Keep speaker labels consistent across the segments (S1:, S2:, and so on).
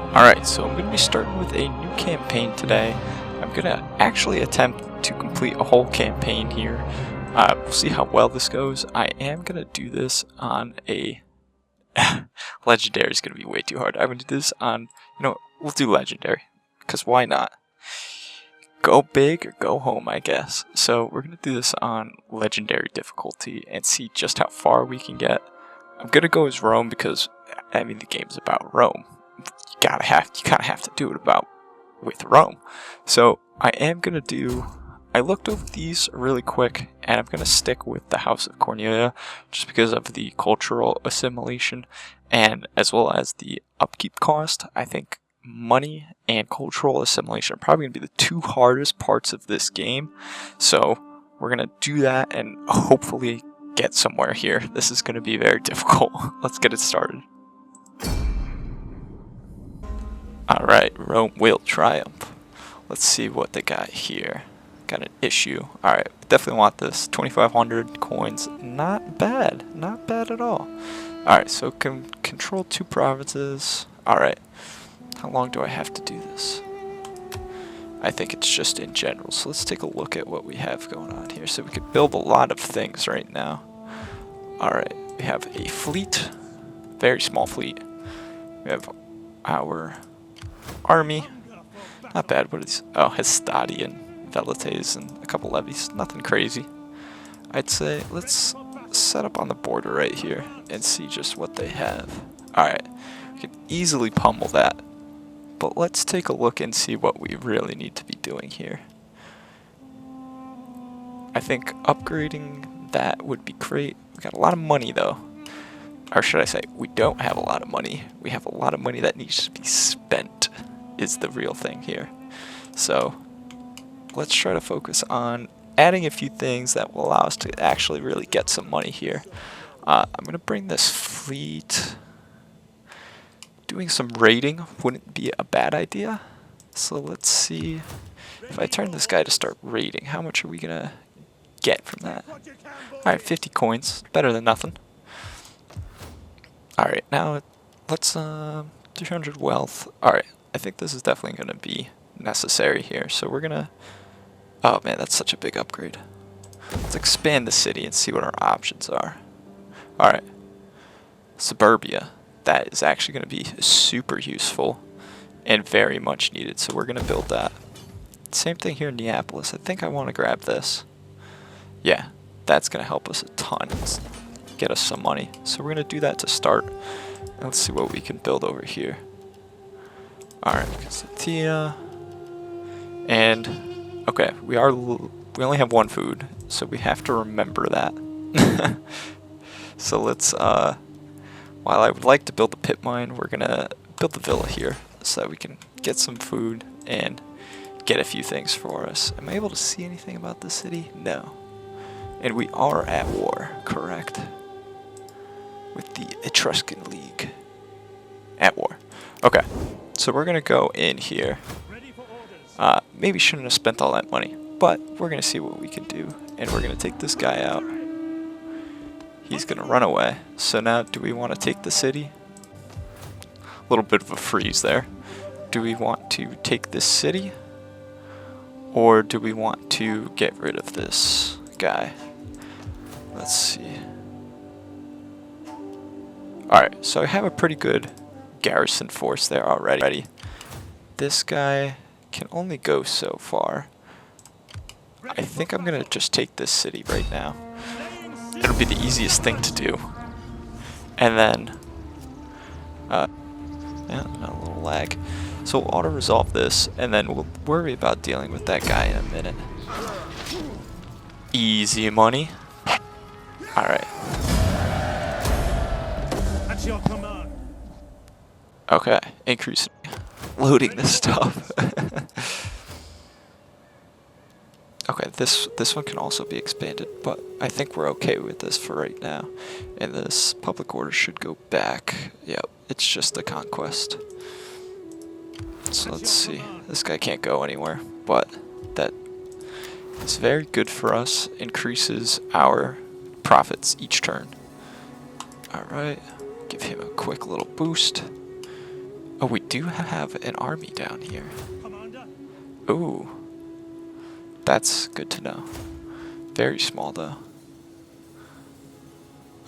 S1: Alright, so I'm going to be starting with a new campaign today. I'm going to actually attempt to complete a whole campaign here. We'll see how well this goes. I am going to do this on a... Legendary is going to be way too hard. I'm going to do this on... we'll do Legendary. Because why not? Go big or go home, I guess. So we're going to do this on Legendary difficulty and see just how far we can get. I'm going to go as Rome because, the game's about Rome. You kind of have to do it with Rome. So I looked over these really quick, and I'm going to stick with the House of Cornelia just because of the cultural assimilation and as well as the upkeep cost. I think money and cultural assimilation are probably going to be the two hardest parts of this game. So we're going to do that and hopefully get somewhere here. This is going to be very difficult. Let's get it started. Alright, Rome will triumph. Let's see what they got here. Got an issue. Alright, definitely want this. 2,500 coins. Not bad. Not bad at all. Alright, so control 2 provinces. Alright. How long do I have to do this? I think it's just in general. So let's take a look at what we have going on here. So we could build a lot of things right now. Alright, we have a fleet. Very small fleet. We have our army. Not bad. What is... Oh, Hastadian, Velites, and a couple levies. Nothing crazy. I'd say let's set up on the border right here and see just what they have. Alright, we can easily pummel that. But let's take a look and see what we really need to be doing here. I think upgrading that would be great. We got a lot of money though. Or should I say, we don't have a lot of money. We have a lot of money that needs to be spent, is the real thing here. So, let's try to focus on adding a few things that will allow us to actually really get some money here. I'm going to bring this fleet. Doing some raiding wouldn't be a bad idea. So let's see. If I turn this guy to start raiding, how much are we going to get from that? Alright, 50 coins. Better than nothing. Alright, now let's 300 wealth. Alright, I think this is definitely going to be necessary here. So we're going to... Oh man, that's such a big upgrade. Let's expand the city and see what our options are. Alright. Suburbia. That is actually going to be super useful and very much needed. So we're going to build that. Same thing here in Neapolis. I think I want to grab this. Yeah, that's going to help us a ton. Get us some money. So we're going to do that to start. And let's see what we can build over here. Alright, Constantia. And, okay, we only have one food, so we have to remember that. So let's, while I would like to build the pit mine, we're going to build the villa here so that we can get some food and get a few things for us. Am I able to see anything about the city? No. And we are at war, correct? With the Etruscan League. At war. Okay, so we're going to go in here. Maybe shouldn't have spent all that money, but we're going to see what we can do. And we're going to take this guy out. He's going to run away. So now, do we want to take the city? A little bit of a freeze there. Do we want to take this city? Or do we want to get rid of this guy? Let's see. Alright, so I have a pretty good garrison force there already. This guy can only go so far. I think I'm going to just take this city right now. It'll be the easiest thing to do. And then, yeah, a little lag. So we'll auto-resolve this, and then we'll worry about dealing with that guy in a minute. Easy money. Alright. Okay, increasing. Loading this stuff. Okay, this one can also be expanded, but I think we're okay with this for right now. And this public order should go back. Yep, it's just a conquest. So let's see. This guy can't go anywhere, but that is very good for us. Increases our profits each turn. Alright, give him a quick little boost. Oh, we do have an army down here.
S2: Commander.
S1: Ooh. That's good to know. Very small, though.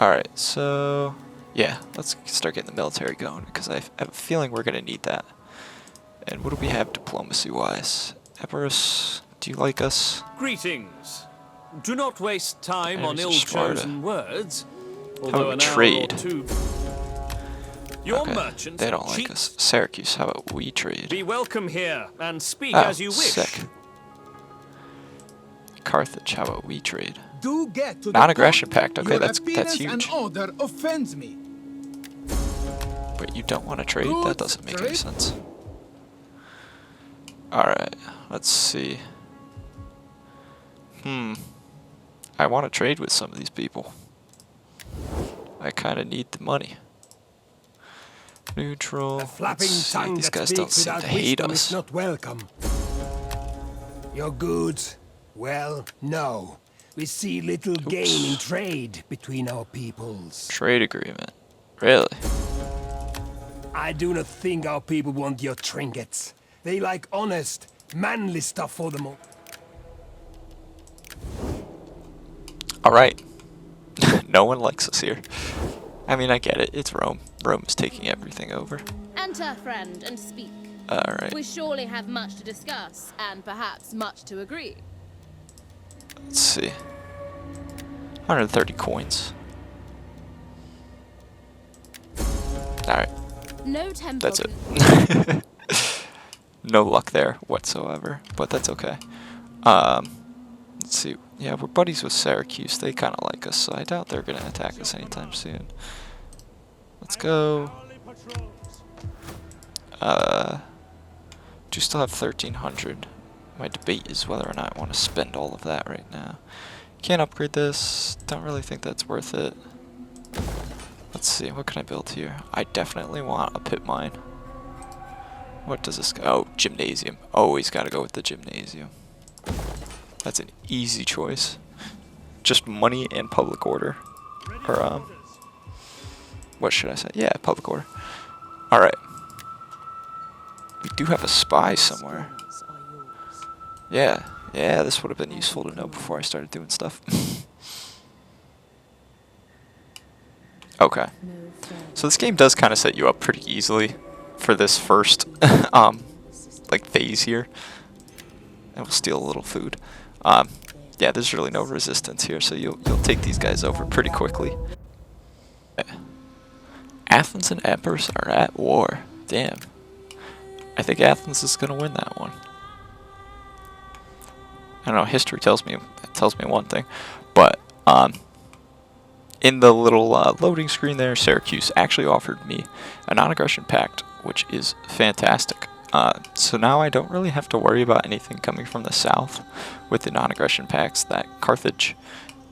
S1: Alright, so... yeah, let's start getting the military going, because I have a feeling we're going to need that. And what do we have diplomacy-wise? Epirus, do you like us?
S2: Greetings. Do not waste time on
S1: There's a Sparta.
S2: ill-chosen words.
S1: How
S2: Although
S1: about
S2: an hour
S1: trade?
S2: or two. Your
S1: Okay,
S2: merchants
S1: they don't
S2: are
S1: like
S2: cheats.
S1: us. Syracuse, how about we trade?
S2: Be welcome here and speak
S1: Oh,
S2: as you wish.
S1: sick. Carthage, how about we trade?
S3: Do get to the
S1: Non-aggression
S3: point.
S1: pact, okay,
S3: Your
S1: that's
S3: appearance
S1: huge.
S3: and order offends me.
S1: But you don't want to trade? That
S3: Good
S1: doesn't make any
S3: trade.
S1: sense. Alright, let's see. I want to trade with some of these people. I kind of need the money. Neutral.
S4: A flapping
S1: Let's see,
S4: tongue
S1: these
S4: that
S1: guys don't
S4: speaks
S1: seem
S4: without
S1: to hate
S4: wisdom
S1: us.
S4: is not welcome. Your goods? Well, no. We see little gain in trade between our peoples.
S1: Trade agreement. Really?
S4: I do not think our people want your trinkets. They like honest, manly stuff for them all.
S1: Alright. No one likes us here. I mean, I get it. It's Rome. Rome is taking everything over.
S5: Enter, friend, and speak.
S1: Alright.
S5: We surely have much to discuss, and perhaps much to agree.
S1: Let's see. 130 coins. Alright.
S5: No temple.
S1: That's it. No luck there whatsoever, but that's okay. Let's see. Yeah, we're buddies with Syracuse. They kind of like us, so I doubt they're going to attack us anytime soon. Let's go. Do still have 1,300. My debate is whether or not I want to spend all of that right now. Can't upgrade this. Don't really think that's worth it. Let's see. What can I build here? I definitely want a pit mine. What does this go? Oh, gymnasium. Always got to go with the gymnasium. That's an easy choice. Just money and public order. Or, what should I say? Yeah, public order. Alright. We do have a spy somewhere. Yeah, this would have been useful to know before I started doing stuff. Okay. So this game does kind of set you up pretty easily for this first, like, phase here. And we'll steal a little food. Yeah, there's really no resistance here, so you'll take these guys over pretty quickly. Athens and Epirus are at war. Damn. I think Athens is gonna win that one. I don't know. History tells me one thing, but in the little loading screen there, Syracuse actually offered me a non-aggression pact, which is fantastic. So now I don't really have to worry about anything coming from the south with the non-aggression pacts that Carthage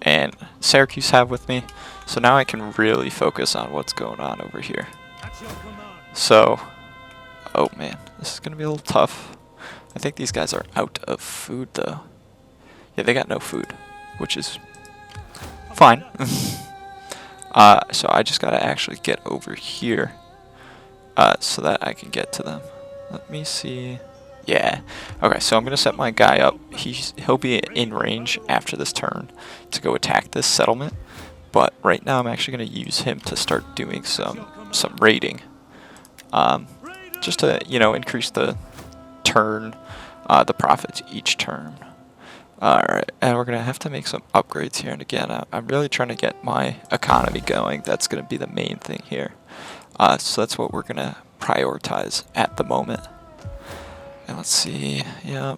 S1: and Syracuse have with me. So now I can really focus on what's going on over here. So, oh man, this is going to be a little tough. I think these guys are out of food though. Yeah, they got no food, which is fine. So I just got to actually get over here so that I can get to them. Let me see. Yeah. Okay, so I'm going to set my guy up. He'll be in range after this turn to go attack this settlement. But right now I'm actually going to use him to start doing some raiding. Just to, increase the turn, the profits each turn. Alright, and we're going to have to make some upgrades here. And again, I'm really trying to get my economy going. That's going to be the main thing here. So that's what we're going to prioritize at the moment. And let's see, yeah.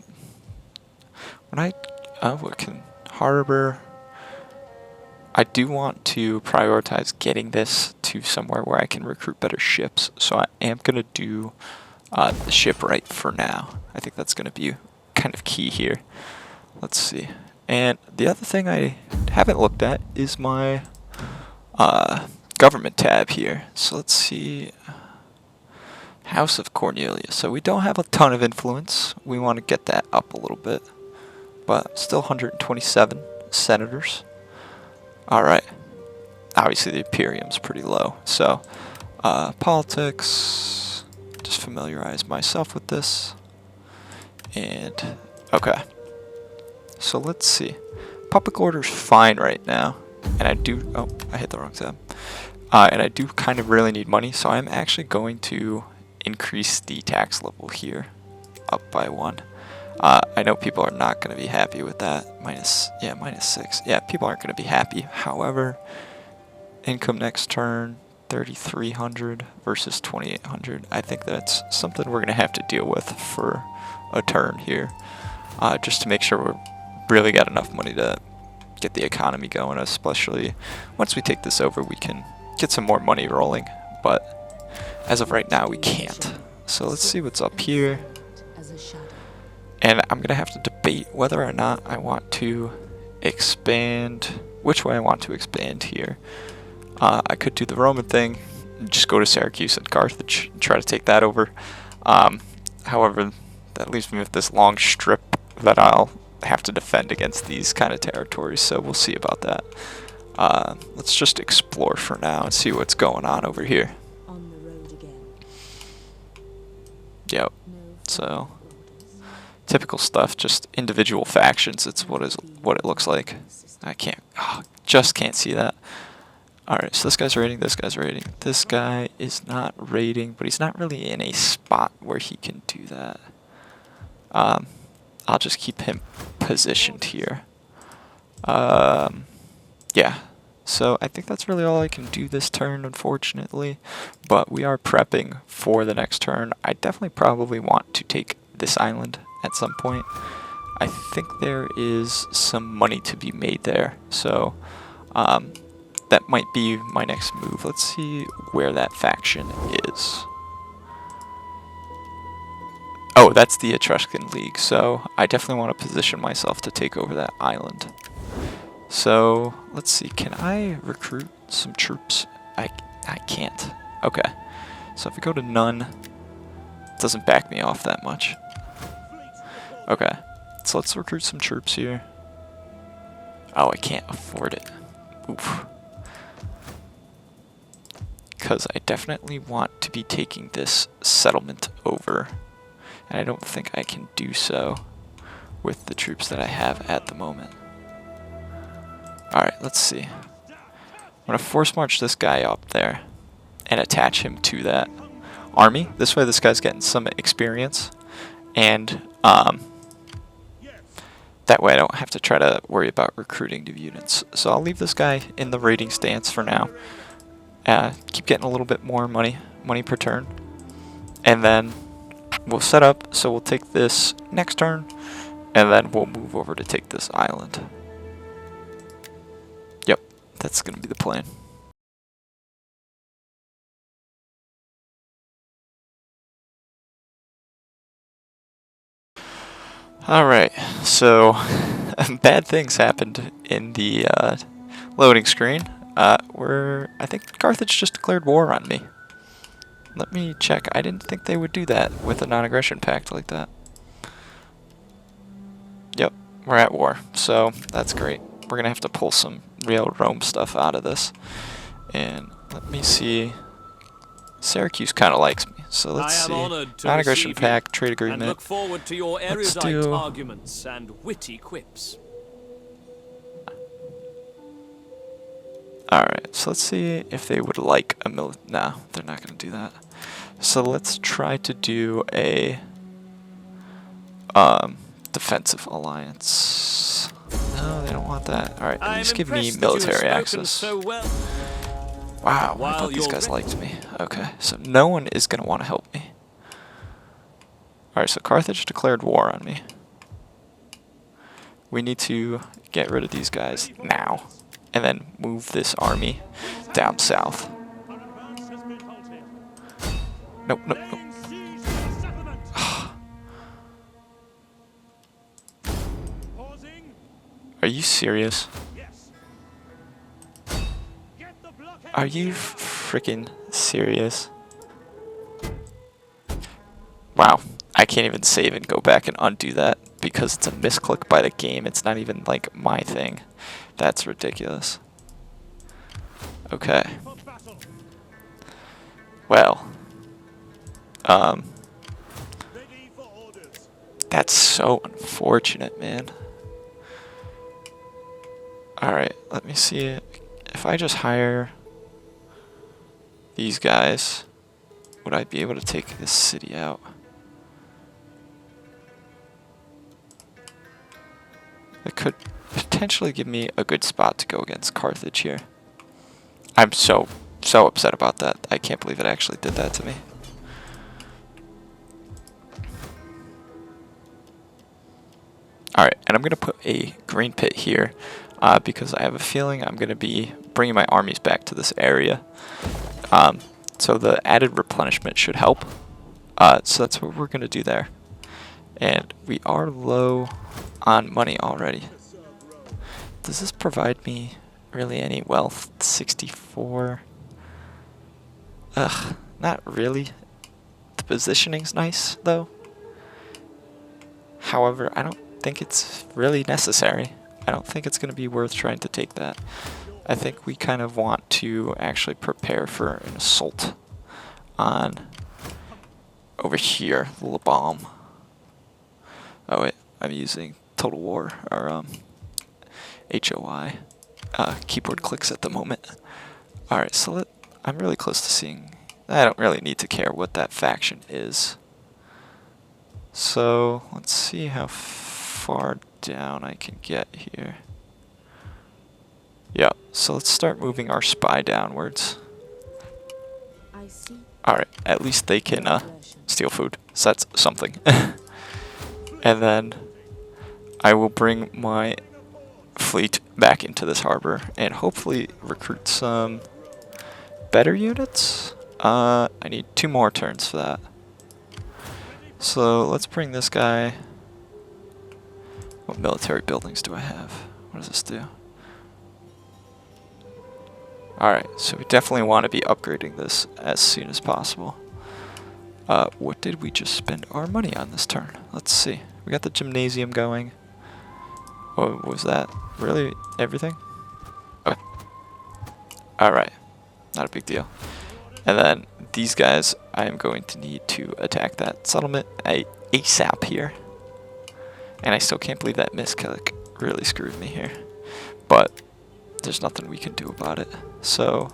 S1: What can harbor? I do want to prioritize getting this to somewhere where I can recruit better ships. So I am going to do the shipwright for now. I think that's going to be kind of key here. Let's see. And the other thing I haven't looked at is my government tab here. So let's see. House of Cornelius. So we don't have a ton of influence. We want to get that up a little bit. But still 127 senators. Alright. Obviously the Imperium's pretty low. So, politics. just familiarize myself with this. And okay, so let's see. Public order's fine right now, and I do. Oh, I hit the wrong tab. And I do kind of really need money, so I'm actually going to increase the tax level here up by 1. I know people are not going to be happy with that. Minus 6. Yeah, people aren't going to be happy. However, income next turn 3,300 versus 2,800. I think that's something we're going to have to deal with for a turn here, just to make sure we're really got enough money to get the economy going. Especially once we take this over, we can get some more money rolling. But as of right now, we can't. So let's see what's up here. And I'm going to have to debate whether or not I want to expand, which way I want to expand here. I could do the Roman thing, just go to Syracuse and Carthage and try to take that over. However, that leaves me with this long strip that I'll have to defend against these kind of territories, so we'll see about that. Let's just explore for now and see what's going on over here.
S6: On the road again.
S1: Yep, so typical stuff, just individual factions. It's what it looks like. I just can't see that. Alright, so this guy's raiding, this guy's raiding. This guy is not raiding, but he's not really in a spot where he can do that. I'll just keep him positioned here. Yeah, so I think that's really all I can do this turn, unfortunately. But we are prepping for the next turn. I definitely probably want to take this island at some point. I think there is some money to be made there, so that might be my next move. Let's see where that faction is. Oh, that's the Etruscan League, so I definitely want to position myself to take over that island. So, let's see, can I recruit some troops? I can't. Okay, so if we go to none, it doesn't back me off that much. Okay, so let's recruit some troops here. Oh, I can't afford it. Oof. Because I definitely want to be taking this settlement over. And I don't think I can do so with the troops that I have at the moment. Alright, let's see. I'm going to force march this guy up there and attach him to that army. This way this guy's getting some experience. And that way I don't have to try to worry about recruiting new units. So I'll leave this guy in the raiding stance for now. Keep getting a little bit more money per turn. And then we'll set up, so we'll take this next turn, and then we'll move over to take this island. Yep, that's going to be the plan. Alright, so bad things happened in the loading screen. I think Carthage just declared war on me. Let me check. I didn't think they would do that with a non-aggression pact like that. Yep, we're at war, so that's great. We're gonna have to pull some real Rome stuff out of this. And let me see. Syracuse kind of likes me, so let's see. Non-aggression pact, trade agreement.
S2: And look forward to your erudite arguments and witty quips.
S1: Alright, so let's see if they would like a no, they're not going to do that. So let's try to do a defensive alliance. No, they don't want that. Alright, at least give me military access.
S2: So well.
S1: Wow, I thought these guys liked me. Okay, so no one is going to want to help me. Alright, so Carthage declared war on me. We need to get rid of these guys now. And then move this army down south. Nope, nope, nope. Are you serious? Are you freaking serious? Wow, I can't even save and go back and undo that because it's a misclick by the game. It's not even like my thing. That's ridiculous. Okay. Well, That's so unfortunate, man. Alright, let me see if I just hire these guys, would I be able to take this city out? It could potentially give me a good spot to go against Carthage here. I'm so upset about that. I can't believe it actually did that to me. Alright, and I'm going to put a green pit here because I have a feeling I'm going to be bringing my armies back to this area. So the added replenishment should help. So that's what we're going to do there. And we are low on money already. Does this provide me really any wealth? 64. Ugh, not really. The positioning's nice though. However, I don't think it's really necessary. I don't think it's going to be worth trying to take that. I think we kind of want to actually prepare for an assault on over here, Labam. Oh wait, I'm using Total War or HOI keyboard clicks at the moment. Alright, so I'm really close to seeing. I don't really need to care what that faction is. So let's see how far down I can get here. Yeah, so let's start moving our spy downwards. Alright, at least they can steal food, so that's something. And then I will bring my fleet back into this harbor and hopefully recruit some better units. I need 2 more turns for that. So let's bring this guy. What military buildings do I have? What does this do? Alright, so we definitely want to be upgrading this as soon as possible. What did we just spend our money on this turn? Let's see. We got the gymnasium going. What was that? Really? Everything? Okay. Alright. Not a big deal. And then these guys, I am going to need to attack that settlement ASAP here. And I still can't believe that misclick really screwed me here. But there's nothing we can do about it. So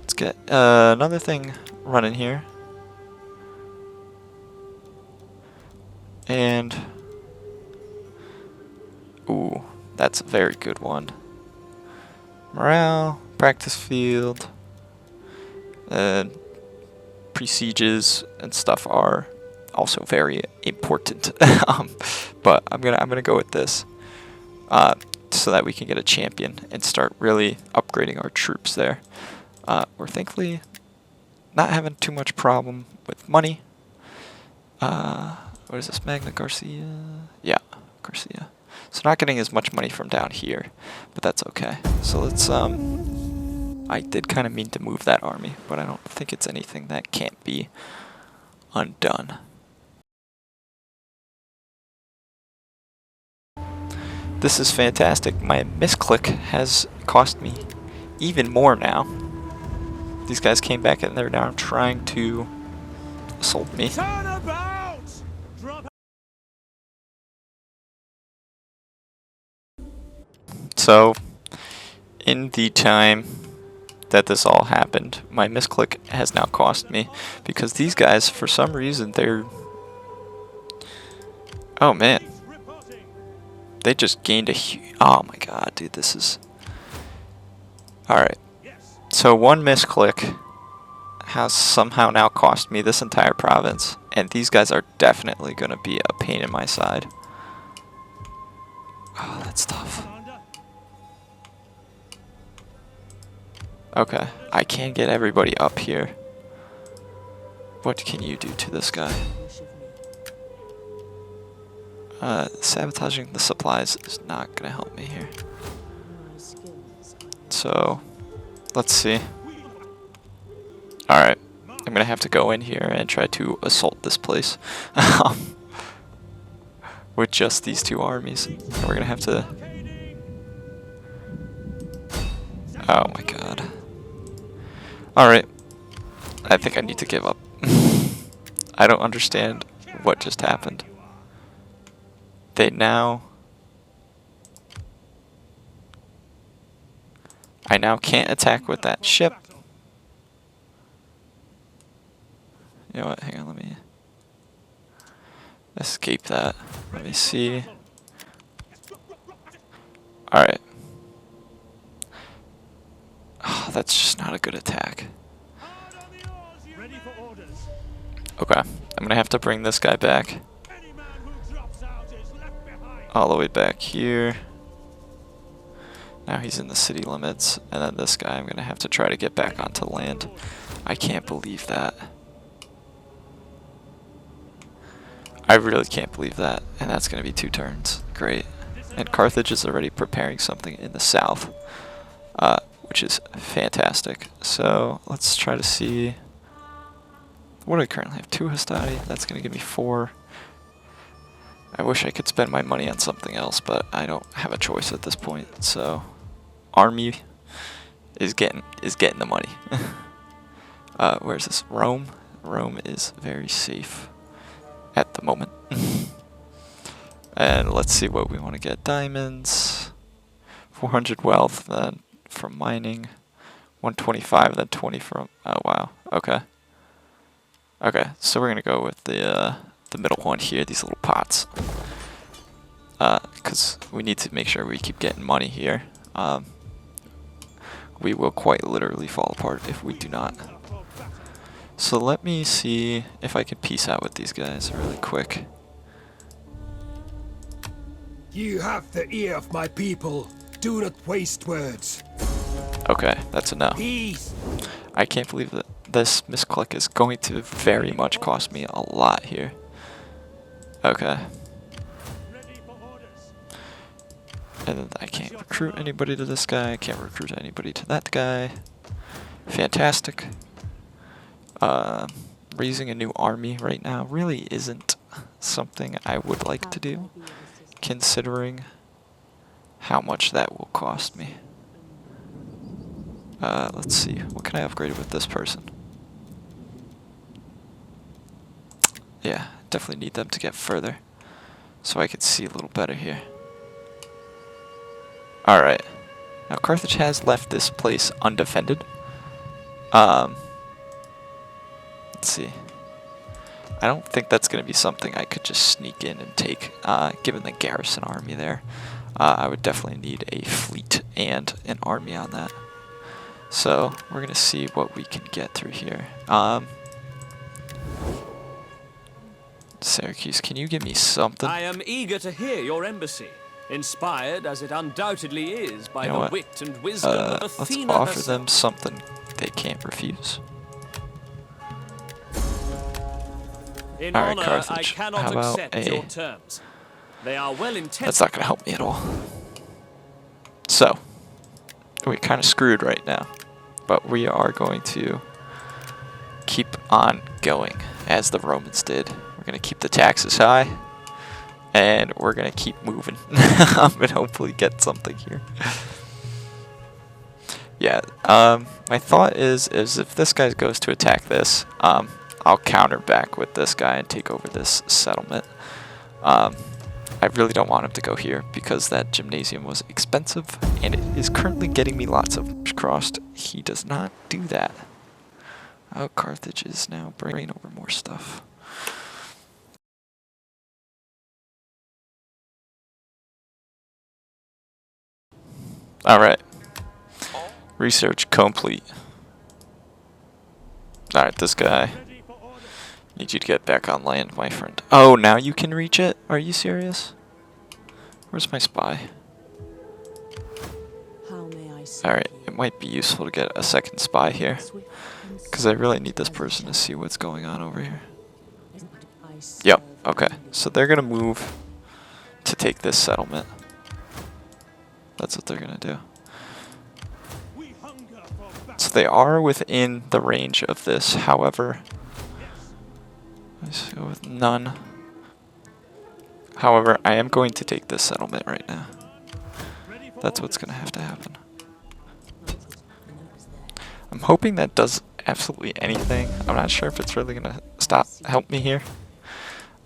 S1: let's get another thing running here. And ooh, that's a very good one. Morale, practice field, and pre-sieges and stuff are also very important. But I'm gonna go with this so that we can get a champion and start really upgrading our troops there. We're thankfully not having too much problem with money. What is this, Magna Garcia? Yeah, Garcia. So not getting as much money from down here, but that's okay. So let's I did kind of mean to move that army, but I don't think it's anything that can't be undone. This is fantastic. My misclick has cost me even more now. These guys came back and they're now trying to assault me. So, in the time that this all happened, my misclick has now cost me because these guys, for some reason, they're... Oh man. They just gained a huge... Oh my god, dude, this is... Alright. So one misclick has somehow now cost me this entire province, and these guys are definitely going to be a pain in my side. Oh, that's tough. Okay, I can get everybody up here. What can you do to this guy? Sabotaging the supplies is not gonna help me here. So, let's see. Alright, I'm gonna have to go in here and try to assault this place. With just these 2 armies. And we're gonna have to... Oh my god. Alright. I think I need to give up. I don't understand what just happened. They now... I now can't attack with that ship. You know what, hang on, let me escape that. Let me see. Alright. Oh, that's just not a good attack. Okay, I'm gonna have to bring this guy back. All the way back here. Now he's in the city limits, and then this guy I'm gonna have to try to get back onto land. I can't believe that. I really can't believe that, and that's gonna be 2 turns. Great. And Carthage is already preparing something in the south, which is fantastic. So let's try to see. What do I currently have? 2 Hastati. That's gonna give me 4. I wish I could spend my money on something else, but I don't have a choice at this point. So, army is getting the money. Where's this? Rome. Rome is very safe at the moment. And let's see what we want to get. Diamonds, 400 wealth, then from mining, 125, then 20 from. Oh wow. Okay. Okay, so we're gonna go with the middle one here, these little pots, because we need to make sure we keep getting money here. We will quite literally fall apart if we do not. So let me see if I can peace out with these guys really quick.
S4: You have the ear of my people. Do not waste words.
S1: Okay, that's a no.
S4: Peace.
S1: I can't believe that this misclick is going to very much cost me a lot here. Okay. And then I can't recruit anybody to this guy. I can't recruit anybody to that guy. Fantastic. Raising a new army right now really isn't something I would like to do, considering how much that will cost me. Let's see. What can I upgrade with this person? Yeah, definitely need them to get further so I can see a little better here. Alright. Now Carthage has left this place undefended. Let's see. I don't think that's going to be something I could just sneak in and take, given the garrison army there. I would definitely need a fleet and an army on that. So we're going to see what we can get through here. Syracuse, can you give me something?
S2: I am eager to hear your embassy, inspired as it undoubtedly is by
S1: You know
S2: the
S1: what?
S2: wit and wisdom of
S1: Let's
S2: Athena
S1: offer
S2: herself.
S1: them something they can't refuse.
S2: In
S1: All right,
S2: honor,
S1: Carthage,
S2: I cannot
S1: how about
S2: accept
S1: a-
S2: your terms. They are well intended.
S1: That's not going to help me at all. So, we're kind of screwed right now. But we are going to keep on going, as the Romans did. We're going to keep the taxes high. And we're going to keep moving. And hopefully get something here. Yeah, my thought is if this guy goes to attack this, I'll counter back with this guy and take over this settlement. I really don't want him to go here because that gymnasium was expensive and it is currently getting me lots of crossed. He does not do that. Oh, Carthage is now bringing over more stuff. Alright. Research complete. Alright, this guy. Need you to get back on land, my friend. Oh, now you can reach it? Are you serious? Where's my spy? Alright, it might be useful to get a second spy here. Because I really need this person to see what's going on over here. Yep, okay. So they're going to move to take this settlement. That's what they're going to do. So they are within the range of this, however... Let's go with none. However, I am going to take this settlement right now. That's what's going to have to happen. I'm hoping that does absolutely anything. I'm not sure if it's really gonna help me here.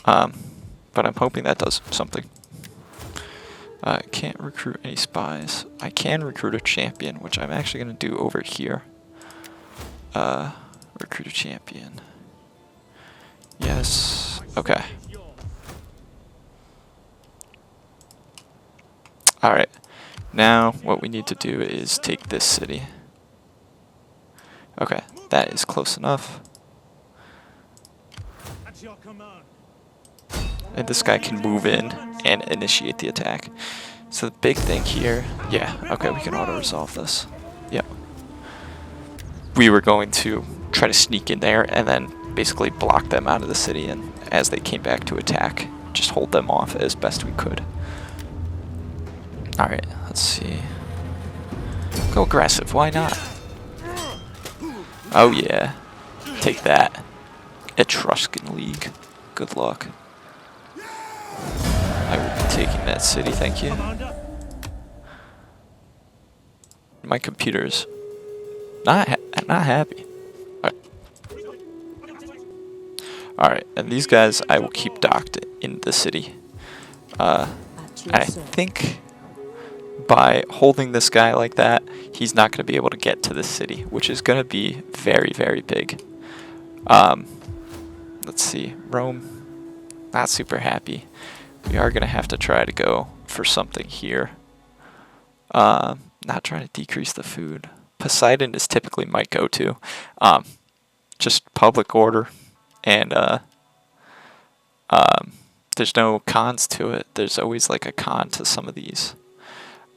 S1: But I'm hoping that does something. Can't recruit any spies. I can recruit a champion, which I'm actually gonna do over here. Recruit a champion. Yes. Okay. Alright. Now what we need to do is take this city. Okay, that is close enough. And this guy can move in and initiate the attack. So the big thing here, yeah, okay, we can auto-resolve this. Yep. We were going to try to sneak in there and then basically block them out of the city, and as they came back to attack, just hold them off as best we could. Alright, let's see. Go aggressive, why not? Oh yeah, take that. Etruscan League, good luck. I will be taking that city, thank you. My computer's not happy. Alright, and these guys I will keep docked in the city. I think by holding this guy like that, he's not going to be able to get to the city, which is going to be very, very big. Let's see, Rome, not super happy. We are going to have to try to go for something here. Not trying to decrease the food. Poseidon is typically my go-to. Just public order, and there's no cons to it. There's always like a con to some of these.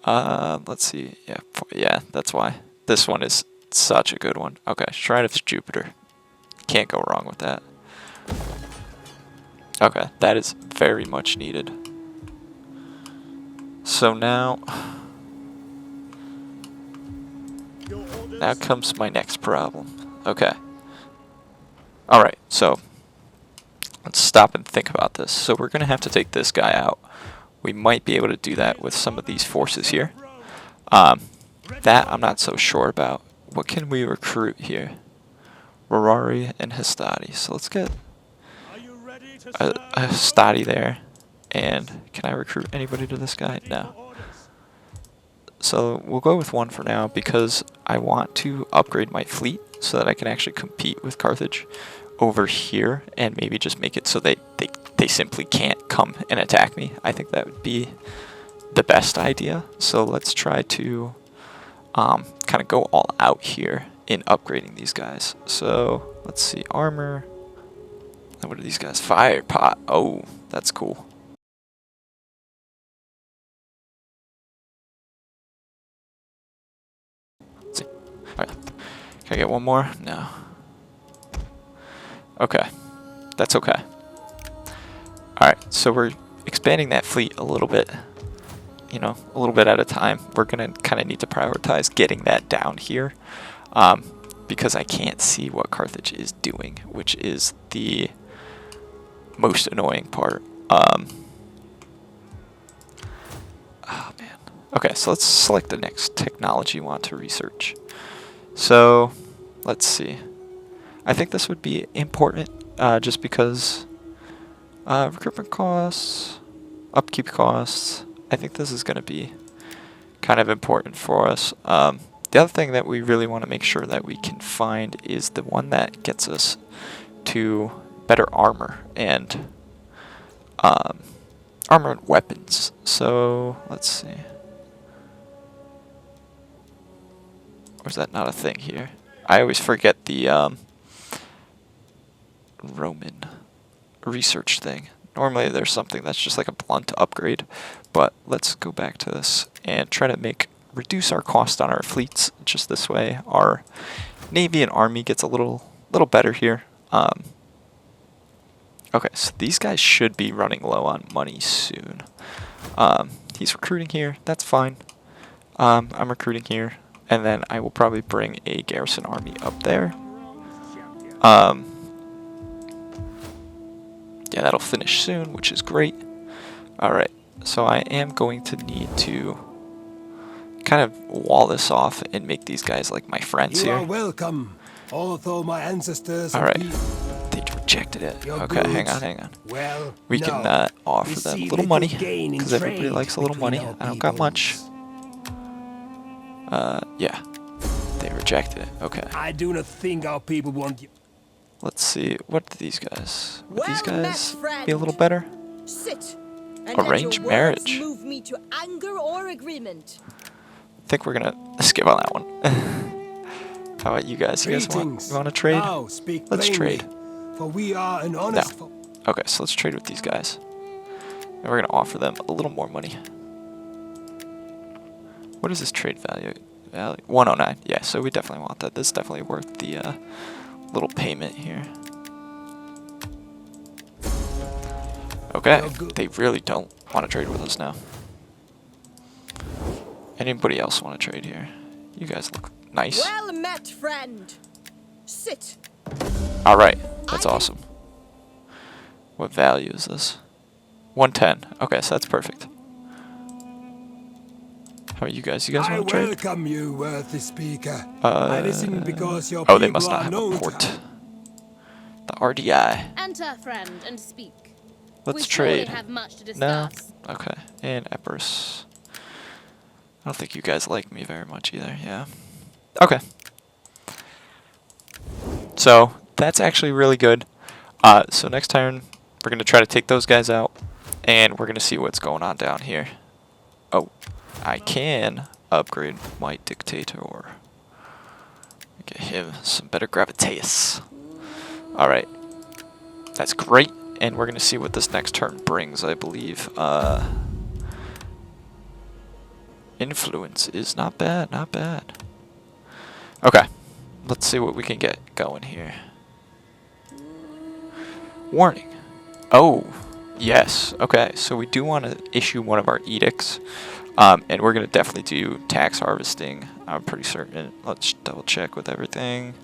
S1: Let's see. Yeah, that's why. This one is such a good one. Okay, Shrine of Jupiter. Can't go wrong with that. Okay, that is very much needed. So now comes my next problem. Okay. Alright, so let's stop and think about this. So we're going to have to take this guy out. We might be able to do that with some of these forces here. That I'm not so sure about. What can we recruit here? Rorari and Hastati. So let's get a Hastati there. And can I recruit anybody to this guy? No. So we'll go with one for now because I want to upgrade my fleet so that I can actually compete with Carthage over here and maybe just make it so they simply can't come and attack me. I think that would be the best idea. So let's try to kind of go all out here in upgrading these guys. So let's see, armor. And what are these guys? Fire pot. Oh, that's cool. Let's see. All right. Can I get one more? No. Okay. That's okay. Alright, so we're expanding that fleet a little bit, you know, a little bit at a time. We're going to kind of need to prioritize getting that down here, because I can't see what Carthage is doing, which is the most annoying part. Oh man. Okay, so let's select the next technology we want to research. So, let's see. I think this would be important, just because recruitment costs, upkeep costs, I think this is going to be kind of important for us. The other thing that we really want to make sure that we can find is the one that gets us to better armor and armor and weapons. So let's see. Or is that not a thing here? I always forget the Roman research thing. Normally there's something that's just like a blunt upgrade, but let's go back to this and try to reduce our cost on our fleets. Just this way our navy and army gets a little better here. Okay, so these guys should be running low on money soon. He's recruiting here, that's fine. I'm recruiting here, and then I will probably bring a garrison army up there. Yeah, that'll finish soon, which is great. Alright, so I am going to need to kind of wall this off and make these guys like my friends here.
S4: You are welcome. Although my ancestors
S1: All right.
S4: have
S1: They rejected it.
S4: Your
S1: Okay, hang
S4: goods.
S1: on, hang on.
S4: Well,
S1: We
S4: no.
S1: can offer
S4: We
S1: them
S4: see
S1: a little money
S4: gain in
S1: because everybody
S4: trade
S1: likes a little money.
S4: between our
S1: I don't got much.
S4: peoples.
S1: Yeah. They rejected it. Okay.
S4: I do not think our people want you.
S1: Let's see. What do these guys? Would
S6: Well
S1: these guys
S6: met,
S1: be a little
S6: friend.
S1: better?
S6: Sit. And
S1: Arranged
S6: let your
S1: marriage.
S6: words move me to anger or agreement.
S1: I think we're gonna skip on that one. How about you guys? You guys
S4: Greetings.
S1: want to trade?
S4: Now speak
S1: Let's
S4: plainly,
S1: trade.
S4: For we are an honest
S1: No. Okay, so let's trade with these guys. And we're gonna offer them a little more money. What is this trade value? 109. Yeah, so we definitely want that. This is definitely worth the little payment here. Okay, they really don't want to trade with us now. Anybody else want to trade here? You guys look nice.
S6: Well met, friend. Sit.
S1: All right, that's awesome. What value is this? 110. Okay, so that's perfect. How about you guys? You guys
S4: I
S1: want to trade?
S4: welcome you, worthy speaker. I listen because your
S1: Oh, they
S4: people
S1: must not
S4: are
S1: have a
S4: known to
S1: port.
S4: have-
S1: The RDI.
S5: Enter, friend, and speak.
S1: Let's
S5: we surely
S1: trade.
S5: have much to
S1: No.
S5: discuss.
S1: Okay, and Epirus. I don't think you guys like me very much either. Yeah. Okay. So that's actually really good. So next turn we're gonna try to take those guys out, and we're gonna see what's going on down here. Oh, I can upgrade my dictator. Get him some better gravitas. All right, that's great, and we're gonna see what this next turn brings. I believe influence is not bad, not bad. Okay, let's see what we can get going here. Warning. Oh, yes. Okay, so we do want to issue one of our edicts, and we're going to definitely do tax harvesting. I'm pretty certain. Let's double check with everything.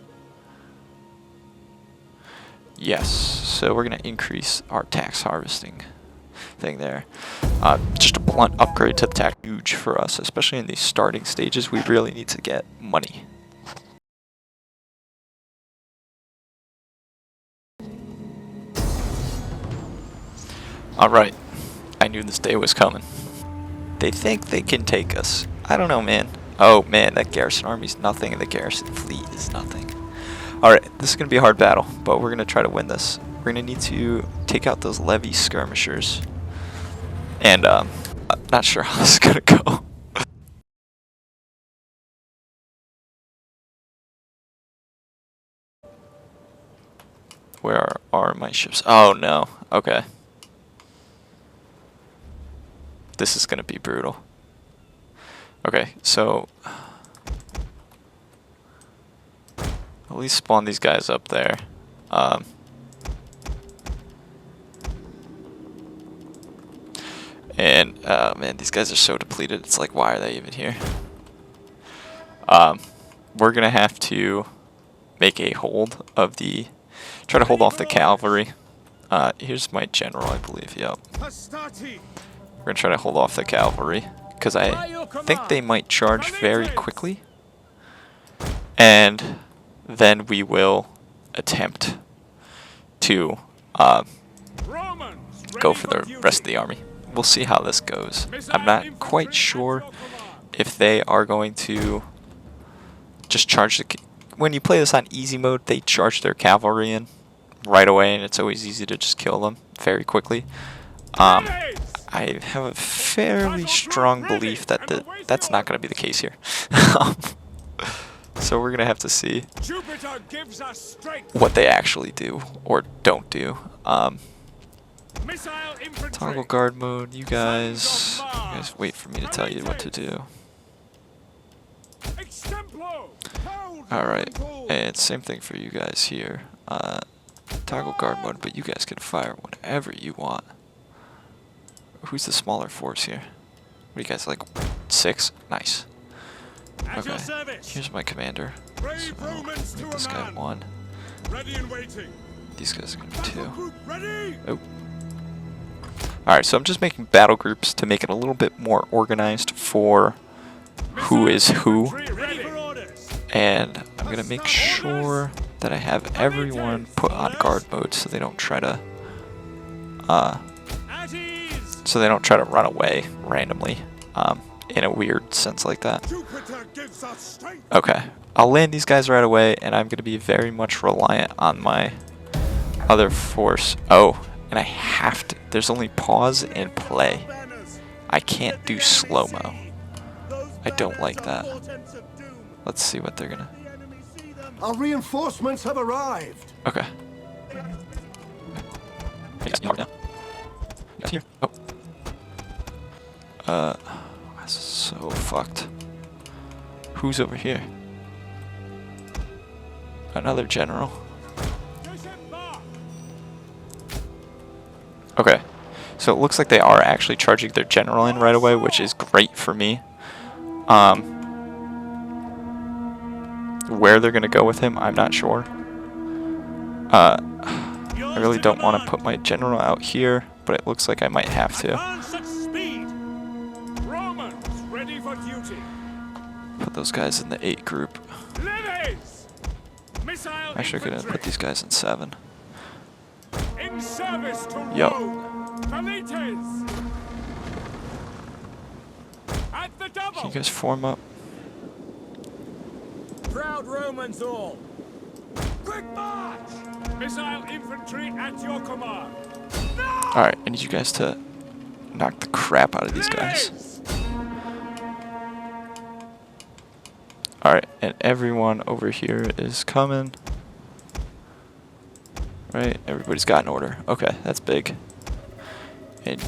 S1: Yes, so we're going to increase our tax harvesting thing there. Just a blunt upgrade to the tax, huge for us, especially in these starting stages. We really need to get money. Alright, I knew this day was coming. They think they can take us. I don't know, man. Oh man, that garrison army's nothing and the garrison fleet is nothing. Alright, this is going to be a hard battle, but we're going to try to win this. We're going to need to take out those levy skirmishers. And I'm not sure how this is going to go. Where are my ships? Oh no, okay. This is gonna be brutal. Okay, so at least spawn these guys up there. And man, these guys are so depleted. It's like, why are they even here? We're gonna have to make a hold of the, try to hold off the cavalry. Here's my general, I believe. Yep. We're gonna try to hold off the cavalry because I think they might charge very quickly, and then we will attempt to go for the rest of the army. We'll see how this goes. I'm not quite sure if they are going to just charge the. When you play this on easy mode, they charge their cavalry in right away, and it's always easy to just kill them very quickly. I have a fairly strong belief that that's not going to be the case here. So we're going to have to see what they actually do or don't do. Toggle guard mode, you guys wait for me to tell you what to do. Alright, and same thing for you guys here. Toggle guard mode, but you guys can fire whatever you want. Who's the smaller force here? What do you guys like? 6? Nice. Okay, here's my commander. So make this guy 1. These guys are gonna be 2. Oh. Alright, so I'm just making battle groups to make it a little bit more organized for who is who. And I'm gonna make sure that I have everyone put on guard mode so they don't try to run away randomly in a weird sense like that. Okay, I'll land these guys right away, and I'm gonna be very much reliant on my other force. Oh, and I have to. There's only pause and play. I can't do slow-mo. I don't like that. Let's see what they're gonna.
S7: Our reinforcements have arrived.
S1: Okay. Here. Oh. That's so fucked. Who's over here? Another general. Okay. So it looks like they are actually charging their general in right away, which is great for me. Where they're gonna go with him, I'm not sure. I really don't want to put my general out here, but it looks like I might have to. Put those guys in the 8 group. Actually, I'm gonna put these guys in 7. Yo. Can you guys form up?
S2: Proud Romans all. Quick march! Missile infantry at your command.
S1: Alright, I need you guys to knock the crap out of these guys. Alright, and everyone over here is coming. Right, everybody's got an order. Okay, that's big. And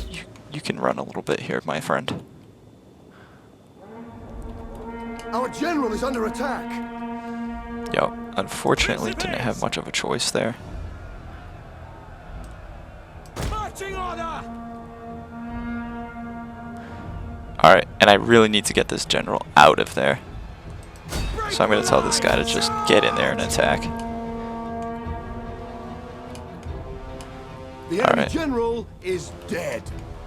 S1: you can run a little bit here, my friend.
S7: Our general is under attack.
S1: Yo, unfortunately didn't have much of a choice there.
S2: Marching order!
S1: Alright, and I really need to get this general out of there. So I'm going to tell this guy to just get in there and attack.
S7: The enemy general is dead.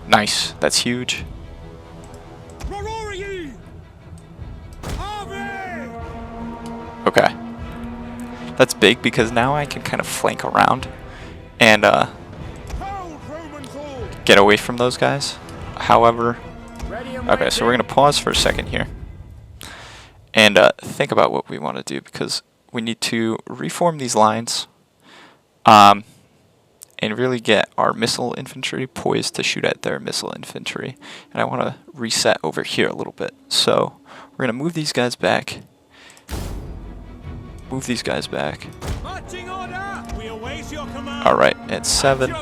S1: Nice, that's huge. Okay. That's big because now I can kind of flank around and get away from those guys. However, okay, so we're going to pause for a second here and think about what we want to do, because we need to reform these lines and really get our missile infantry poised to shoot at their missile infantry. And I want to reset over here a little bit. So we're going to move these guys back. Move these guys back. Alright, at 7,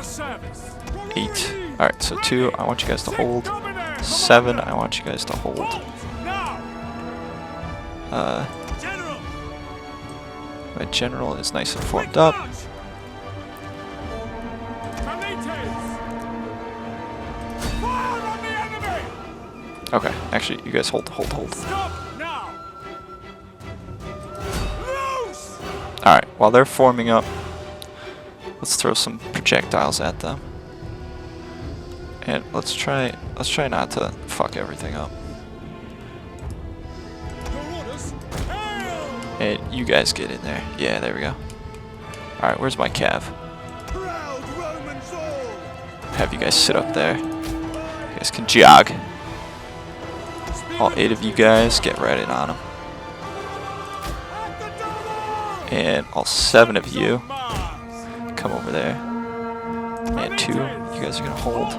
S1: 8. Alright, so 2, I want you guys to hold. 7, I want you guys to hold. My general is nice and formed up. Okay, actually, you guys hold. Alright, while they're forming up, let's throw some projectiles at them. And let's try not to fuck everything up. And you guys get in there. Yeah, there we go. Alright, where's my cav? Have you guys sit up there. You guys can jog. All 8 of you guys get right in on them. And all 7 of you come over there. And 2, you guys are gonna hold.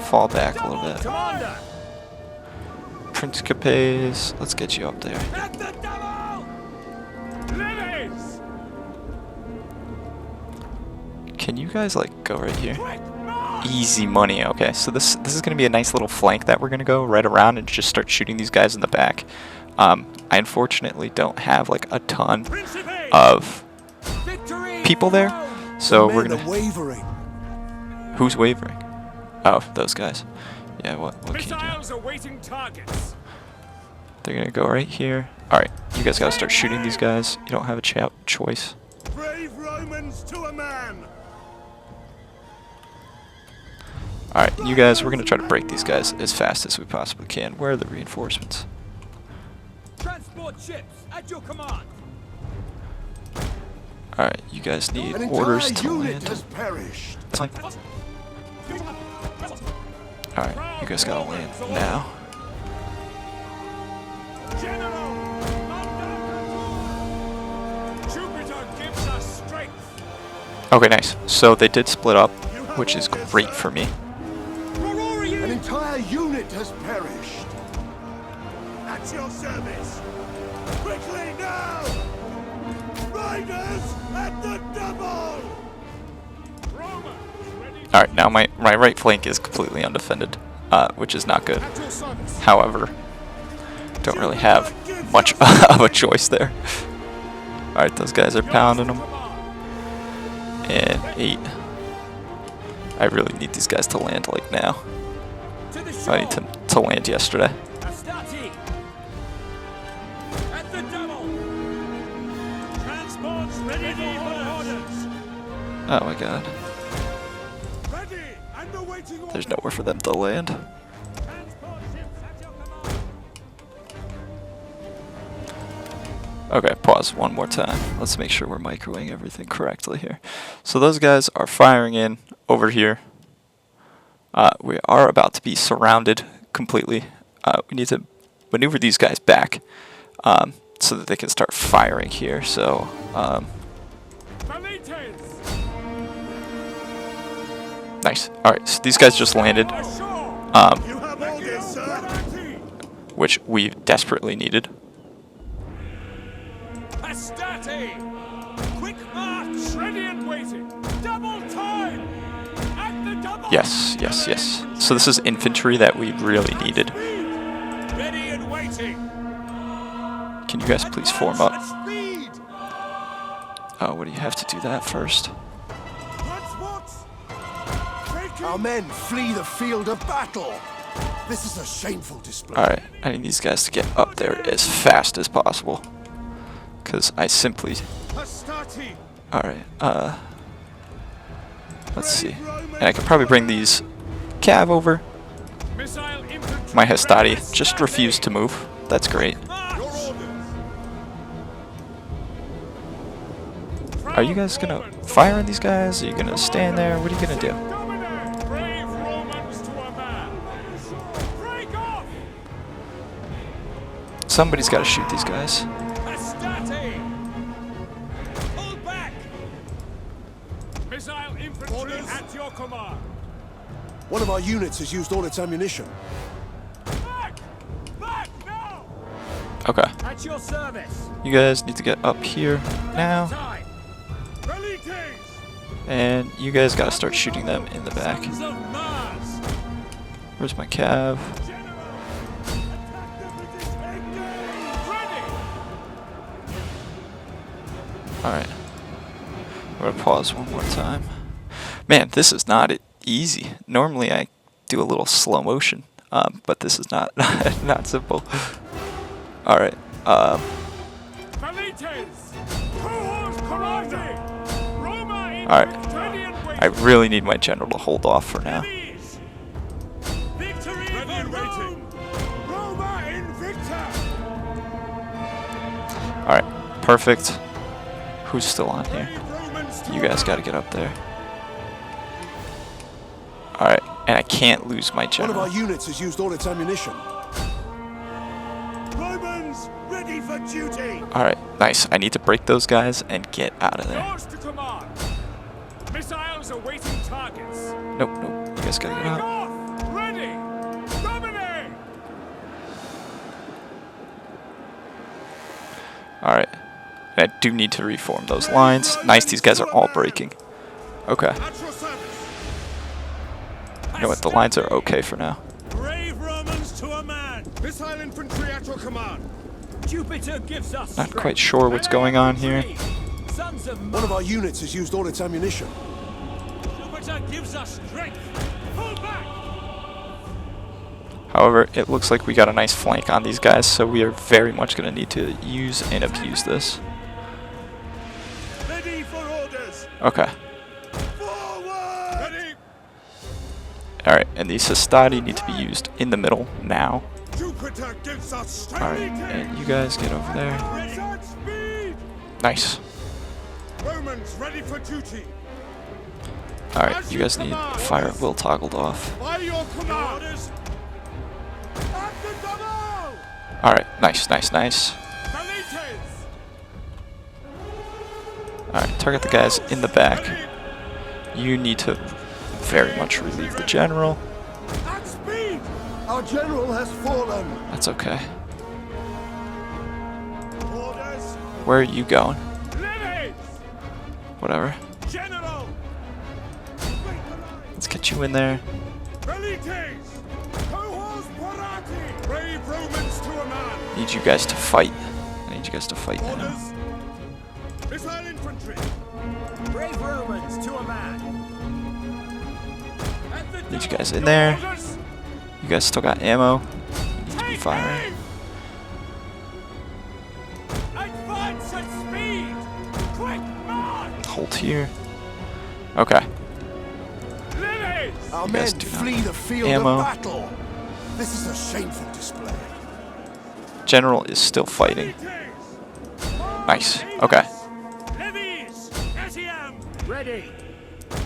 S1: Fall back a little bit. Prince Capes, let's get you up there. Can you guys like go right here? Easy money. Okay, so this is gonna be a nice little flank that we're gonna go right around and just start shooting these guys in the back. I unfortunately don't have like a ton of people there, so we're gonna. Who's wavering? Oh, those guys. Yeah, what can you do? They're gonna go right here. All right, you guys gotta start shooting these guys. You don't have a choice.
S7: Brave Romans to a man.
S1: Alright, you guys, we're going to try to break these guys as fast as we possibly can. Where are the reinforcements?
S2: Transport ships at your command.
S1: Alright, you guys need
S7: An
S1: orders
S7: entire
S1: to
S7: unit
S1: land.
S7: has perished.
S1: Alright, you guys gotta land now.
S2: General, Jupiter gives us strength.
S1: Okay, nice. So they did split up, which is great for me.
S7: An entire unit has perished. At your service. Quickly now! Riders at the double!
S2: Romans, ready
S1: Alright, now my right flank is completely undefended, which is not good.
S2: at your service.
S1: However, don't really have much of a choice there. Alright, those guys are pounding them. And 8. I really need these guys to land like now.
S2: To the
S1: I need
S2: shore.
S1: to land yesterday.
S2: Astati. At the double. Transports ready for orders.
S1: Oh my god.
S7: Ready and awaiting orders.
S1: There's nowhere for them to land.
S2: Transport ships at your command.
S1: Okay, pause one more time. Let's make sure we're microwaving everything correctly here. So those guys are firing in over here. We are about to be surrounded completely. We need to maneuver these guys back so that they can start firing here. So,
S2: Valites.
S1: nice. Alright, so these guys just landed,
S2: Ashore.
S7: You have orders, sir.
S2: Astati.
S1: which we desperately needed.
S2: Astati. Quick march. Ready and waiting. Double time. At the double.
S1: Yes, yes, yes. So this is infantry that we really needed.
S2: Ready and waiting.
S1: Can you guys please form up?
S7: At speed!
S1: Oh, what do you have to do that first?
S7: Our men flee the field of battle. This is a shameful display.
S1: Alright, I need these guys to get up there as fast as possible. Because I simply...
S7: Astati!
S1: Alright, let's see. And I could probably bring these cav over.
S2: Missile infantry.
S1: My Hastati just refused to move. That's great. Are you guys gonna fire on these guys? Are you gonna stand there? What are you gonna do?
S2: Dominate. Brave Romans to a man. Break off.
S1: Somebody's gotta shoot these guys.
S2: Astati. Pull back. Missile infantry
S7: Orders.
S2: at your command.
S7: One of our units has used all its ammunition.
S2: Back. Back now.
S1: Okay.
S2: At your service.
S1: You guys need to get up here now.
S2: Time. Valites.
S1: And you guys gotta start shooting them in the back.
S2: Sons of Mars.
S1: Where's my cav?
S2: General. Attack the British. Engage. Ready.
S1: Alright. I'm gonna pause one more time. Man, this is not easy. Normally I do a little slow motion, but this is not not simple. Alright.
S2: Valites. Cohorts commanding. Roma in
S1: Alright.
S2: ready and waiting.
S1: I really need my general to hold off for now.
S2: Enemies. Victory for Rome. Roma in victor.
S1: Alright. Perfect. Who's still on here?
S2: Brave Romans to
S1: You
S2: a
S1: guys
S2: man.
S1: gotta get up there. Alright. And I can't lose my
S7: One of our
S1: general.
S7: units has used all its ammunition. Romans, ready for duty!
S1: Alright. Nice. I need to break those guys and get out of there.
S2: Yours to command. Missiles awaiting targets.
S1: Nope, nope. You guys gotta get
S2: Break
S1: out.
S2: off. Ready. Dominate.
S1: Alright. I do need to reform those lines. Nice, these guys are all breaking. Okay.
S7: At your service!
S1: You know what? The lines are okay for now.
S2: Brave Romans to a man.
S7: Missile infantry at your command!
S2: Jupiter gives us
S1: Not
S2: strength.
S1: quite sure what's going on here.
S2: Sons of
S7: One of our units has used all its ammunition.
S2: Jupiter gives us strength. Pull back.
S1: However, it looks like we got a nice flank on these guys, so we are very much going to need to use and abuse this.
S7: Ready for orders!
S1: Okay.
S7: Forward!
S2: Ready.
S1: Alright, and these Hastati need to be used in the middle now.
S2: Jupiter gives us
S1: Alright, and you guys get over there.
S2: Research speed!
S1: Nice.
S2: Romans ready for duty.
S1: Alright, you guys need fire at will toggled off.
S2: By your command. At the double!
S1: Alright, nice, nice, nice.
S2: Valites!
S1: Alright, target the guys in the back. You need to very much relieve the general.
S2: At speed!
S7: Our general has fallen.
S1: That's okay.
S2: Orders!
S1: Where are you going?
S2: Levies!
S1: Whatever.
S2: General!
S1: Let's get you in there.
S2: Valites! Cohors parati! Brave Romans to a man!
S1: Need you guys to fight. I need you guys to fight now.
S2: Orders! Missile infantry!
S3: Brave Romans to a man.
S2: At the
S1: Need you
S2: double!
S1: guys in there.
S2: Orders!
S1: You guys still got ammo. You need to be
S2: Take
S1: firing.
S2: aim! Advance at speed! Quick march!
S1: Hold here. Okay.
S2: Levies!
S7: Our
S1: You
S7: men
S1: guys do not
S7: flee the field
S1: ammo.
S7: of battle. This is a shameful display.
S1: General is still fighting.
S2: Valites!
S1: Nice. Okay.
S2: Levies! SEM!
S3: Ready.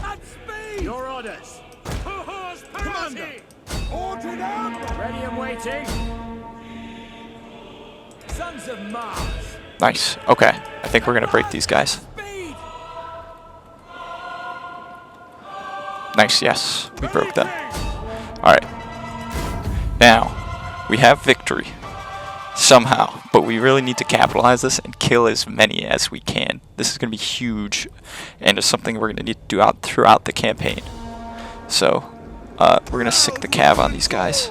S2: At speed!
S3: Your orders.
S2: Cohors parati! Ordered up!
S3: Ready and waiting. Sons of Mars.
S1: Nice. Okay. I think we're gonna break these guys.
S2: Speed!
S1: Nice. Yes. We broke them. Alright. Now, we have victory. Somehow. But we really need to capitalize this and kill as many as we can. This is going to be huge. And it's something we're going to need to do throughout the campaign. So, we're going to sick the cav on these guys.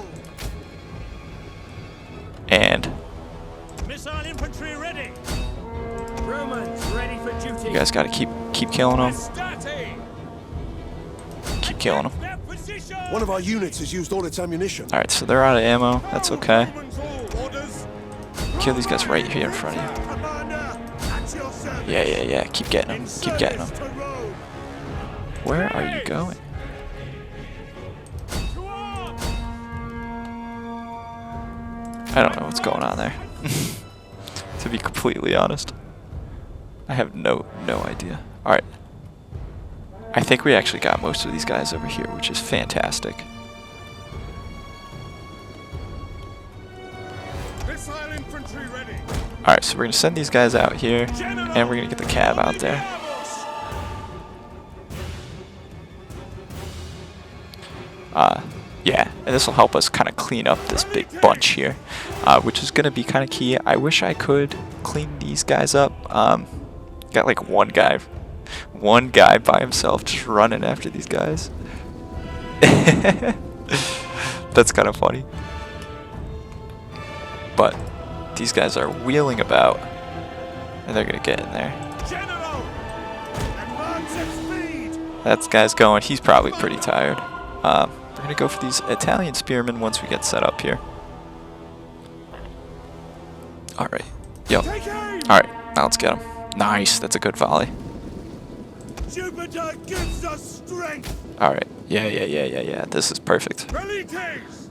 S1: And
S2: Missile infantry ready!
S3: Romans ready for duty.
S1: you guys got to keep killing them.
S2: Stati!
S1: Keep killing them.
S2: Their position!
S7: One of our units has used all its ammunition.
S1: Alright, so they're out of ammo. That's okay.
S2: Romans all orders!
S1: Kill these guys right here in front of you.
S2: Commander, at your service!
S1: Yeah. Keep getting them.
S2: In
S1: Keep getting them.
S2: service to Rome!
S1: Where are you going?
S2: To arms!
S1: I don't know what's going on there. To be completely honest. I have no idea. Alright. I think we actually got most of these guys over here, which is fantastic.
S2: Missile infantry ready!
S1: Alright, so we're going to send these guys out here, and we're going to get the cav out there. Yeah, and this will help us kind of clean up this big bunch here, which is going to be kind of key. I wish I could clean these guys up. Got like one guy by himself just running after these guys. That's kind of funny. But these guys are wheeling about, and they're going to get in there.
S2: General! Advance at speed!
S1: That guy's going. He's probably pretty tired. We're going to go for these Italian spearmen once we get set up here. Alright. Yep.
S2: Take aim!
S1: Alright, now let's get him. Nice, that's a good volley.
S2: Jupiter gives us strength!
S1: Alright, yeah. This is perfect.
S2: Valites!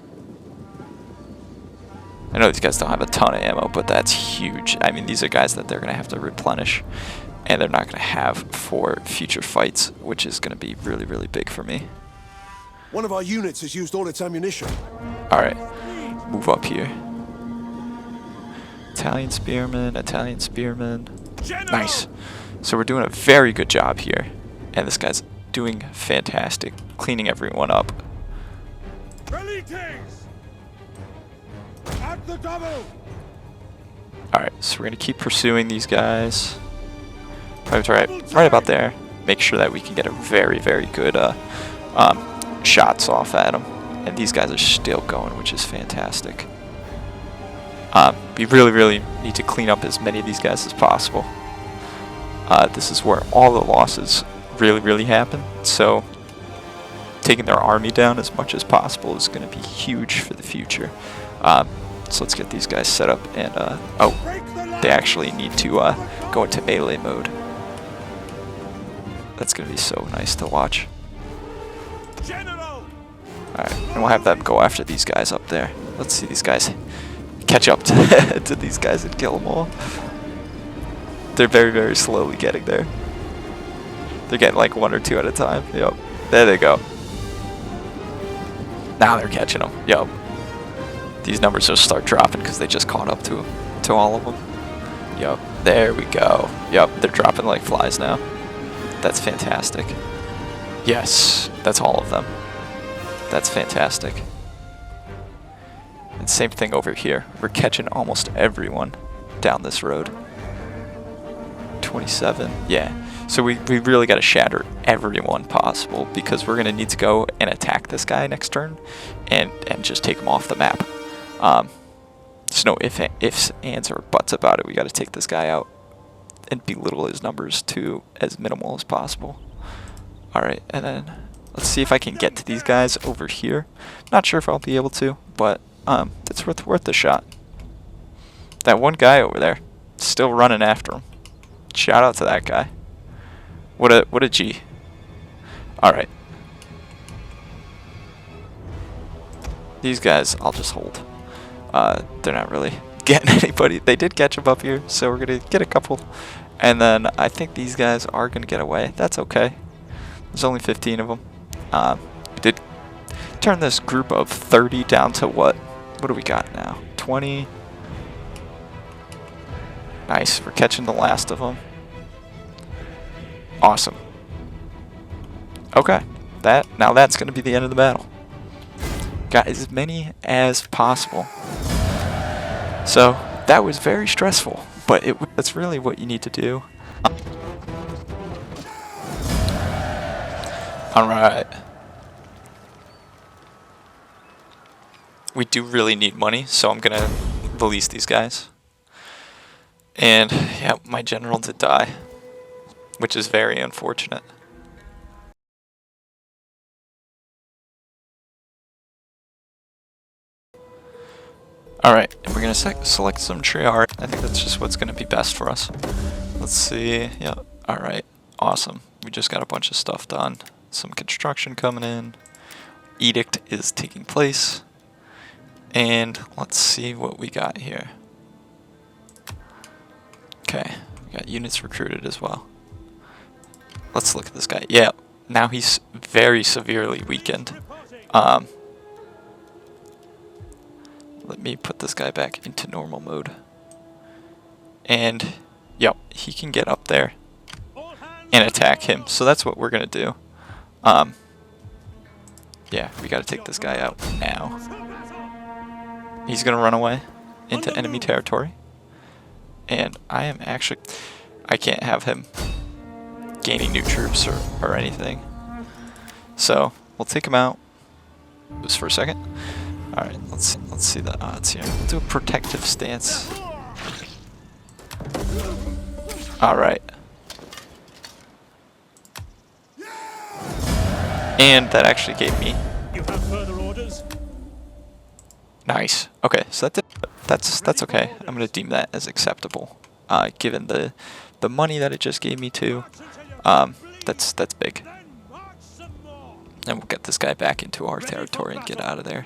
S1: I know these guys don't have a ton of ammo, but that's huge. I mean, these are guys that they're going to have to replenish, and they're not going to have for future fights, which is going to be really big for me.
S7: One of our units has used all its ammunition.
S1: Alright, move up here. Italian spearmen.
S2: General!
S1: Nice. So we're doing a very good job here, and this guy's doing fantastic, cleaning everyone up.
S2: Valites! At the double!
S1: Alright, so we're going to keep pursuing these guys. Right about there. Make sure that we can get a very good shots off at them. And these guys are still going, which is fantastic. We really need to clean up as many of these guys as possible. This is where all the losses really happen. So taking their army down as much as possible is going to be huge for the future. So let's get these guys set up, and they actually need to go into melee mode. That's going to be so nice to watch.
S2: General!
S1: Alright, and we'll have them go after these guys up there. Let's see these guys catch up to, to these guys and kill them all. They're very, very slowly getting there. They're getting like 1 or 2 at a time. Yep. There they go. Now they're catching them. Yep. These numbers just start dropping because they just caught up to all of them. Yep. There we go. Yep. They're dropping like flies now. That's fantastic. Yes. That's all of them. That's fantastic. And same thing over here. We're catching almost everyone down this road. 27. Yeah. So we really got to shatter everyone possible because we're going to need to go and attack this guy next turn and just take him off the map. There's no ifs, ands, or buts about it. We got to take this guy out and belittle his numbers to as minimal as possible. Alright, and then let's see if I can get to these guys over here. Not sure if I'll be able to, but it's worth a shot. That one guy over there, still running after him. Shout out to that guy. What a G. Alright. These guys, I'll just hold. They're not really getting anybody. They did catch them up here, so we're going to get a couple. And then I think these guys are going to get away. That's okay. There's only 15 of them. We did turn this group of 30 down to what? What do we got now? 20. Nice. We're catching the last of them. Awesome. Okay. Now that's going to be the end of the battle. Got as many as possible. So that was very stressful, but that's really what you need to do. Alright. We do really need money, so I'm going to release these guys. And yeah, my general did die, which is very unfortunate. Alright, and we're going to select some tree art. I think that's just what's going to be best for us. Let's see. Yeah, alright. Awesome. We just got a bunch of stuff done. Some construction coming in. Edict is taking place. And let's see what we got here. Okay, we got units recruited as well. Let's look at this guy. Yeah, now he's very severely weakened. Let me put this guy back into normal mode. And, yep, he can get up there and attack him. So that's what we're going to do. Yeah, we got to take this guy out now. He's going to run away into enemy territory. And I can't have him gaining new troops or anything. So, we'll take him out just for a second. Alright, let's see the odds here. We'll do a protective stance. Alright. And that actually gave me...
S2: You have further orders?
S1: Nice. Okay, so that's okay. I'm going to deem that as acceptable. Given the money that it just gave me too. That's big. And we'll get this guy back into our territory and get out of there.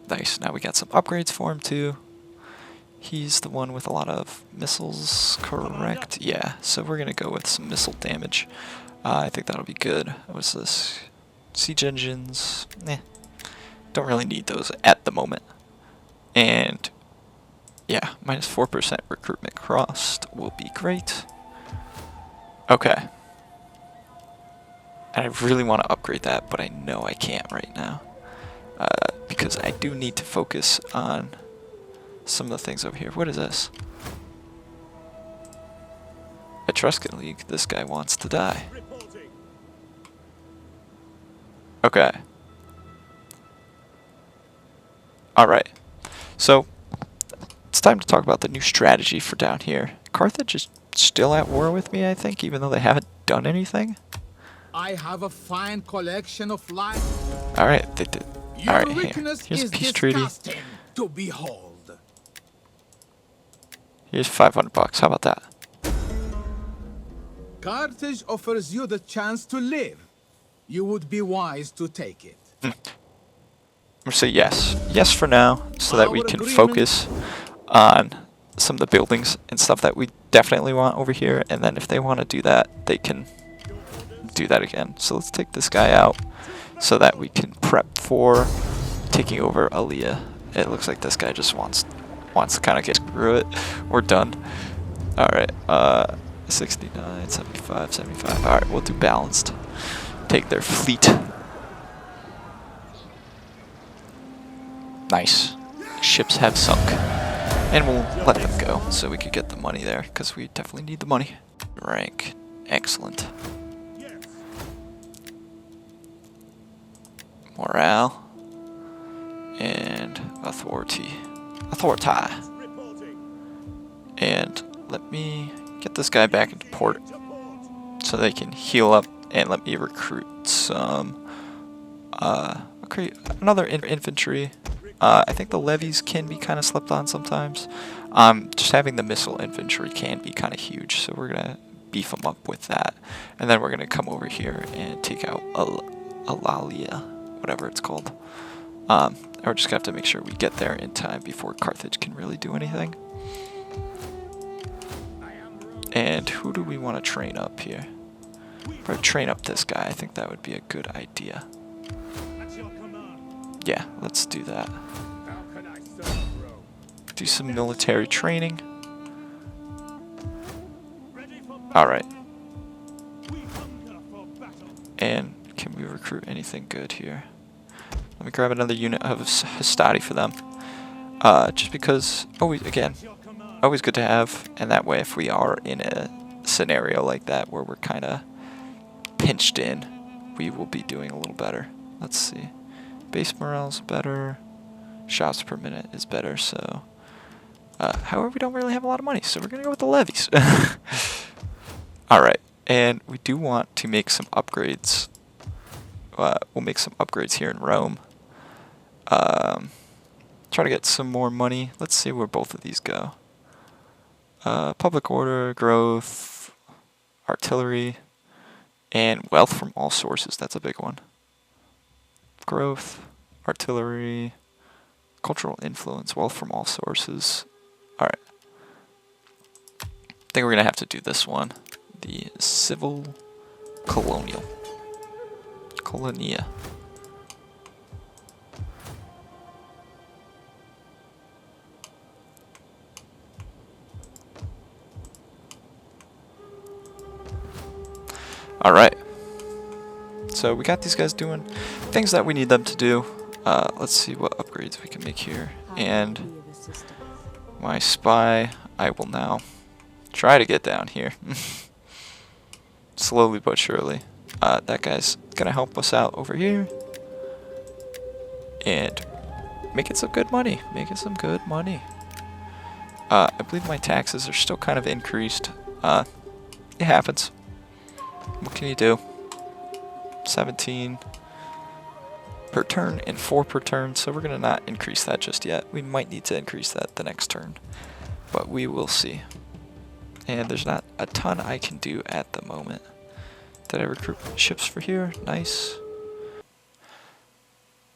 S1: Nice. Now we got some upgrades for him too. He's the one with a lot of missiles, correct? Yeah, so we're gonna go with some missile damage. I think that'll be good. What's this? Siege engines. Don't really need those at the moment. And yeah, minus 4% recruitment cost will be great. Okay. And I really want to upgrade that, but I know I can't right now. Because I do need to focus on some of the things over here. What is this? Etruscan League. This guy wants to die. Okay. Alright. So, it's time to talk about the new strategy for down here. Carthage is still at war with me, I think, even though they haven't done anything.
S8: I have a fine collection of life.
S1: Alright, they did. Alright, here's a peace treaty.
S8: To behold.
S1: Here's 500 bucks. How about that?
S8: Carthage offers you the chance to live. You would be wise to take it.
S1: I'm gonna say yes. Yes for now, so that we can focus on some of the buildings and stuff that we definitely want over here, and then if they want to do that, they can do that again. So let's take this guy out so that we can prep for taking over Aaliyah. It looks like this guy just wants to kind of get screw it. We're done. Alright, 69, 75, 75. Alright, we'll do balanced. Take their fleet. Nice. Ships have sunk. And we'll let them go so we could get the money there, because we definitely need the money. Rank. Excellent. Morale. And authority. And let me get this guy back into port so they can heal up, and let me recruit some create another infantry. I think the levies can be kind of slept on sometimes. Just having the missile infantry can be kind of huge, so we're gonna beef them up with that, and then we're gonna come over here and take out Alalia, whatever it's called. We're just gonna have to make sure we get there in time before Carthage can really do anything. And who do we want to train up here? Probably train up this guy. I think that would be a good idea. Yeah, let's do that. Do some military training. Alright. And can we recruit anything good here? Let me grab another unit of Hastati for them. Just because, always good to have, and that way if we are in a scenario like that where we're kind of pinched in, we will be doing a little better. Let's see. Base morale's better. Shots per minute is better, so... however, we don't really have a lot of money, so we're going to go with the levies. Alright, and we do want to make some upgrades. We'll make some upgrades here in Rome. Try to get some more money. Let's see where both of these go. Public order, growth, artillery, and wealth from all sources. That's a big one. Growth, artillery, cultural influence, wealth from all sources. Alright. I think we're going to have to do this one. The civil colonial. Colonia. Alright. So we got these guys doing things that we need them to do. Let's see what upgrades we can make here. And my spy, I will now try to get down here. Slowly but surely. That guy's gonna help us out over here. And making some good money. Making some good money. I believe my taxes are still kind of increased. It happens. What can you do? 17 per turn and 4 per turn, so we're going to not increase that just yet. We might need to increase that the next turn, but we will see. And there's not a ton I can do at the moment. Did I recruit ships for here? Nice.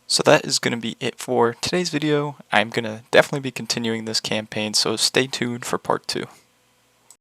S1: So that is going to be it for today's video. I'm going to definitely be continuing this campaign, so stay tuned for part 2.